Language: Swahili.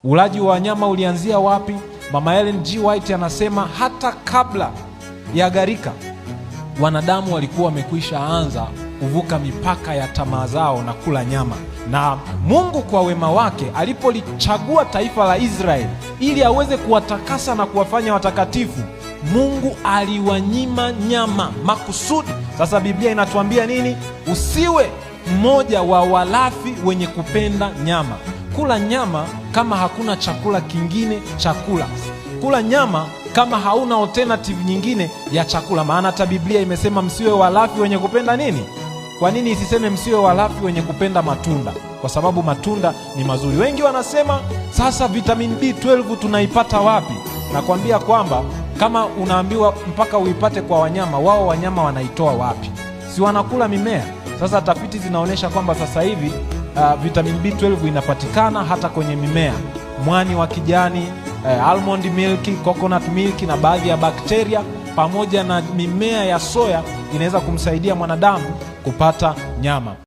Ulaji wa wanyama ulianzia wapi? Mama Ellen G. White anasema hata kabla ya gharika, wanadamu walikuwa wamekwisha anza kuvuka mipaka ya tamaa zao na kula nyama. Na Mungu kwa wema wake alipolichagua taifa la Israeli ili aweze kuwatakasa na kuwafanya watakatifu, Mungu aliwanyima nyama makusudi. Sasa Biblia inatuambia nini? Usiwe mmoja wa walafi wenye kupenda nyama. Kula nyama kama hakuna chakula kingine cha kula. Kula nyama kama hauna alternative nyingine ya chakula. Maana hata Biblia imesema msiwe walafi wenye kupenda nini? Kwa nini isiseme msiwe walafi wenye kupenda matunda? Kwa sababu matunda ni mazuri. Wengi wanasema sasa vitamin B12 tunaipata wapi? Nakwambia kwamba kama unaambiwa mpaka uipate kwa wanyama, wao wanyama wanaitoa wapi? Si wanakula mimea? Sasa tafiti zinaonyesha kwamba sasa hivi vitamin B12 inapatikana hata kwenye mimea, mwani wa kijani, almond milk, coconut milk, na baadhi ya bakteria pamoja na mimea ya soya inaweza kumsaidia mwanadamu kupata nyama.